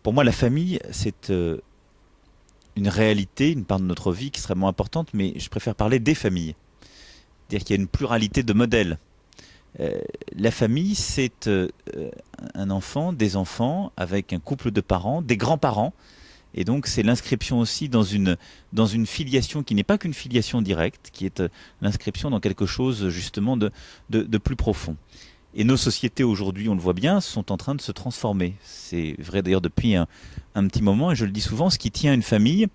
Pour moi, la famille, c'est une réalité, une part de notre vie qui est extrêmement importante, mais je préfère parler des familles. C'est-à-dire qu'il y a une pluralité de modèles. Euh, la famille, c'est un enfant, des enfants, avec un couple de parents, des grands-parents. Et donc, c'est l'inscription aussi dans une filiation qui n'est pas qu'une filiation directe, qui est l'inscription dans quelque chose justement de plus profond. Et nos sociétés aujourd'hui, on le voit bien, sont en train de se transformer. C'est vrai d'ailleurs depuis un petit moment, et je le dis souvent, ce qui tient une famille,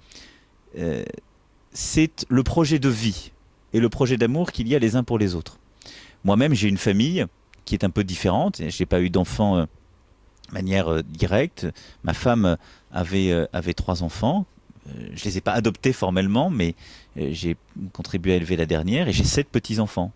euh, c'est le projet de vie et le projet d'amour qu'il y a les uns pour les autres. Moi-même, j'ai une famille qui est un peu différente. Je n'ai pas eu d'enfants de manière directe. Ma femme avait trois enfants. Je les ai pas adoptés formellement, mais j'ai contribué à élever la dernière et j'ai sept petits-enfants.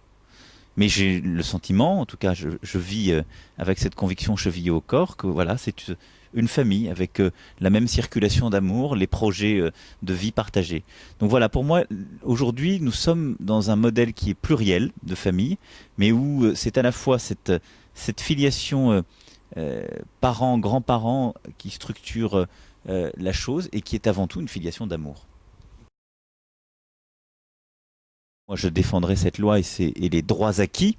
Mais j'ai le sentiment, en tout cas, je vis avec cette conviction chevillée au corps, que voilà, c'est une famille avec la même circulation d'amour, les projets de vie partagés. Donc voilà, pour moi, aujourd'hui, nous sommes dans un modèle qui est pluriel de famille, mais où c'est à la fois cette filiation parents, grands-parents qui structure la chose et qui est avant tout une filiation d'amour. Moi, je défendrai cette loi et les droits acquis,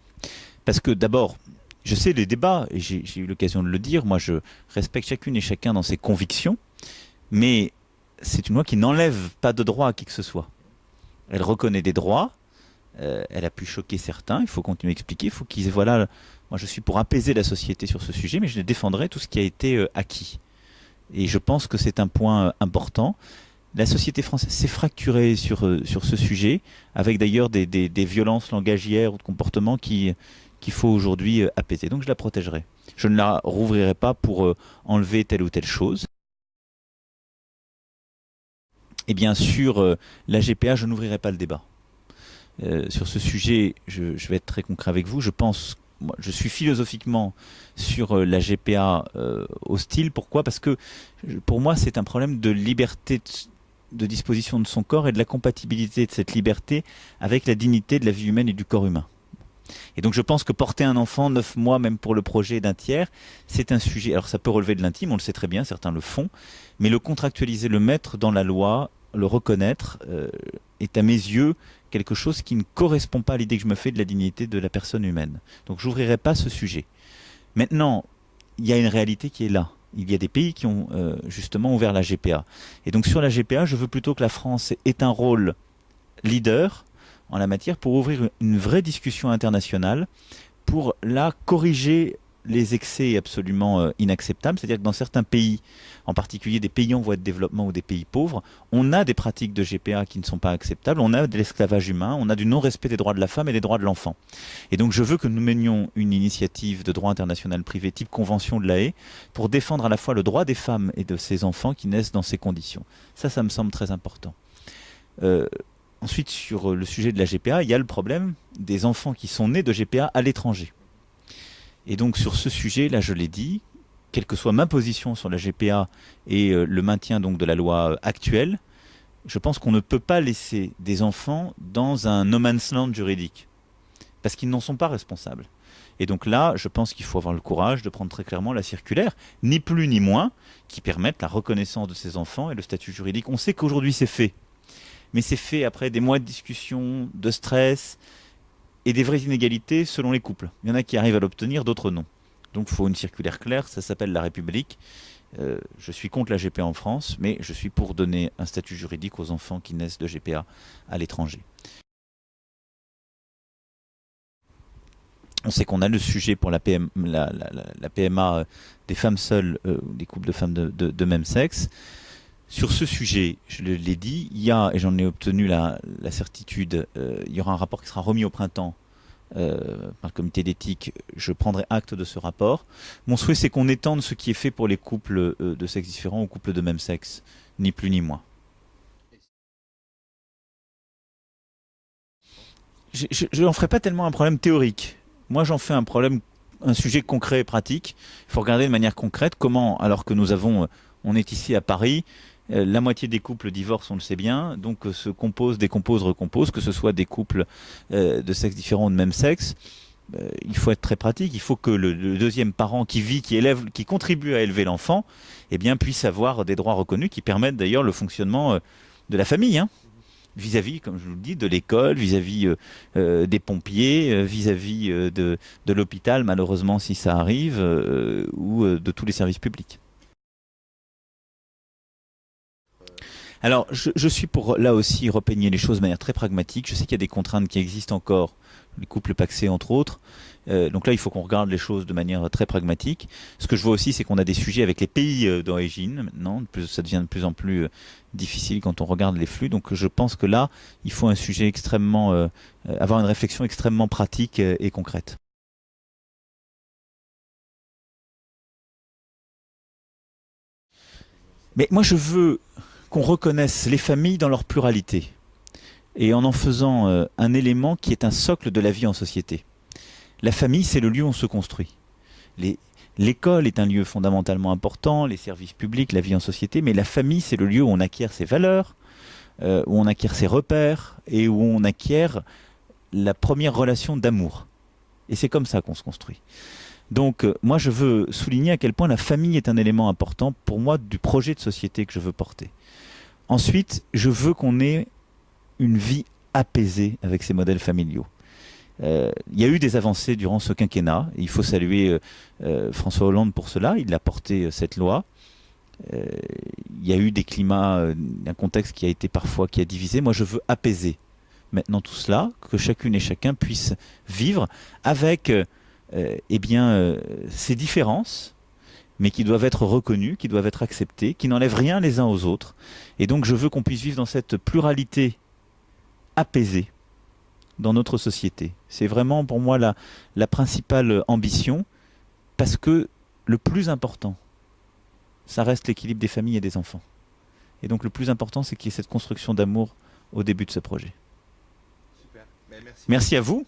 parce que d'abord, je sais les débats, et j'ai eu l'occasion de le dire, moi je respecte chacune et chacun dans ses convictions, mais c'est une loi qui n'enlève pas de droits à qui que ce soit. Elle reconnaît des droits, elle a pu choquer certains, il faut continuer à expliquer, il faut qu'ils voilà, moi je suis pour apaiser la société sur ce sujet, mais je défendrai tout ce qui a été acquis. Et je pense que c'est un point important. La société française s'est fracturée sur ce sujet, avec d'ailleurs des violences langagières ou de comportements qu'il faut aujourd'hui apaiser. Donc je la protégerai. Je ne la rouvrirai pas pour enlever telle ou telle chose. Et bien sûr, la GPA, je n'ouvrirai pas le débat. Sur ce sujet, je vais être très concret avec vous. Je pense, moi, je suis philosophiquement sur la GPA hostile. Pourquoi? Parce que pour moi, c'est un problème de liberté de disposition de son corps et de la compatibilité de cette liberté avec la dignité de la vie humaine et du corps humain. Et donc je pense que porter un enfant 9 mois, même pour le projet d'un tiers, c'est un sujet. Alors ça peut relever de l'intime, on le sait très bien, certains le font, mais le contractualiser, le mettre dans la loi, le reconnaître, est à mes yeux quelque chose qui ne correspond pas à l'idée que je me fais de la dignité de la personne humaine. Donc j'ouvrirai pas ce sujet. Maintenant, il y a une réalité qui est là. Il y a des pays qui ont justement ouvert la GPA. Et donc sur la GPA, je veux plutôt que la France ait un rôle leader en la matière pour ouvrir une vraie discussion internationale, pour là corriger les excès absolument inacceptables. C'est-à-dire que dans certains pays, en particulier des pays en voie de développement ou des pays pauvres, on a des pratiques de GPA qui ne sont pas acceptables, on a de l'esclavage humain, on a du non-respect des droits de la femme et des droits de l'enfant. Et donc je veux que nous menions une initiative de droit international privé type Convention de la Haye pour défendre à la fois le droit des femmes et de ces enfants qui naissent dans ces conditions. Ça me semble très important. Euh, Ensuite, sur le sujet de la GPA, il y a le problème des enfants qui sont nés de GPA à l'étranger. Et donc sur ce sujet, là je l'ai dit, quelle que soit ma position sur la GPA et le maintien donc de la loi actuelle, je pense qu'on ne peut pas laisser des enfants dans un no man's land juridique, parce qu'ils n'en sont pas responsables. Et donc là, je pense qu'il faut avoir le courage de prendre très clairement la circulaire, ni plus ni moins, qui permette la reconnaissance de ces enfants et le statut juridique. On sait qu'aujourd'hui c'est fait, mais c'est fait après des mois de discussion, de stress et des vraies inégalités selon les couples. Il y en a qui arrivent à l'obtenir, d'autres non. Donc il faut une circulaire claire, ça s'appelle la République. Je suis contre la GPA en France, mais je suis pour donner un statut juridique aux enfants qui naissent de GPA à l'étranger. On sait qu'on a le sujet pour la PMA des femmes seules, des couples de femmes de même sexe. Sur ce sujet, je l'ai dit, il y a, et j'en ai obtenu la certitude, il y aura un rapport qui sera remis au printemps par le comité d'éthique. Je prendrai acte de ce rapport. Mon souhait, c'est qu'on étende ce qui est fait pour les couples de sexe différents aux couples de même sexe, ni plus ni moins. Je n'en ferai pas tellement un problème théorique. Moi, j'en fais un problème, un sujet concret et pratique. Il faut regarder de manière concrète comment, alors que on est ici à Paris, la moitié des couples divorcent, on le sait bien, donc se composent, décomposent, recomposent, que ce soit des couples de sexe différents ou de même sexe. il faut être très pratique. Il faut que le deuxième parent qui vit, qui élève, qui contribue à élever l'enfant, eh bien, puisse avoir des droits reconnus qui permettent d'ailleurs le fonctionnement de la famille, hein, vis-à-vis, comme je vous le dis, de l'école, vis-à-vis des pompiers, vis-à-vis de l'hôpital, malheureusement, si ça arrive, ou de tous les services publics. Alors, je suis pour, là aussi, repeigner les choses de manière très pragmatique. Je sais qu'il y a des contraintes qui existent encore, les couples pacsés entre autres. Donc là, il faut qu'on regarde les choses de manière très pragmatique. Ce que je vois aussi, c'est qu'on a des sujets avec les pays d'origine maintenant. Ça devient de plus en plus difficile quand on regarde les flux. Donc je pense que là, il faut un sujet extrêmement, avoir une réflexion extrêmement pratique et concrète. Mais moi, je veux qu'on reconnaisse les familles dans leur pluralité et en faisant un élément qui est un socle de la vie en société. La famille, c'est le lieu où on se construit. L'école est un lieu fondamentalement important, les services publics, la vie en société, mais la famille, c'est le lieu où on acquiert ses valeurs, où on acquiert ses repères et où on acquiert la première relation d'amour. Et c'est comme ça qu'on se construit. Donc moi, je veux souligner à quel point la famille est un élément important pour moi du projet de société que je veux porter. Ensuite, je veux qu'on ait une vie apaisée avec ces modèles familiaux. Il y a eu des avancées durant ce quinquennat. Il faut saluer François Hollande pour cela. Il a porté cette loi. Il y a eu des climats, un contexte qui a été parfois qui a divisé. Moi, je veux apaiser maintenant tout cela, que chacune et chacun puisse vivre avec ces différences, mais qui doivent être reconnues, qui doivent être acceptées, qui n'enlèvent rien les uns aux autres. Et donc, je veux qu'on puisse vivre dans cette pluralité apaisée dans notre société. C'est vraiment pour moi la principale ambition, parce que le plus important, ça reste l'équilibre des familles et des enfants. Et donc le plus important, c'est qu'il y ait cette construction d'amour au début de ce projet. Super. Merci. Merci à vous.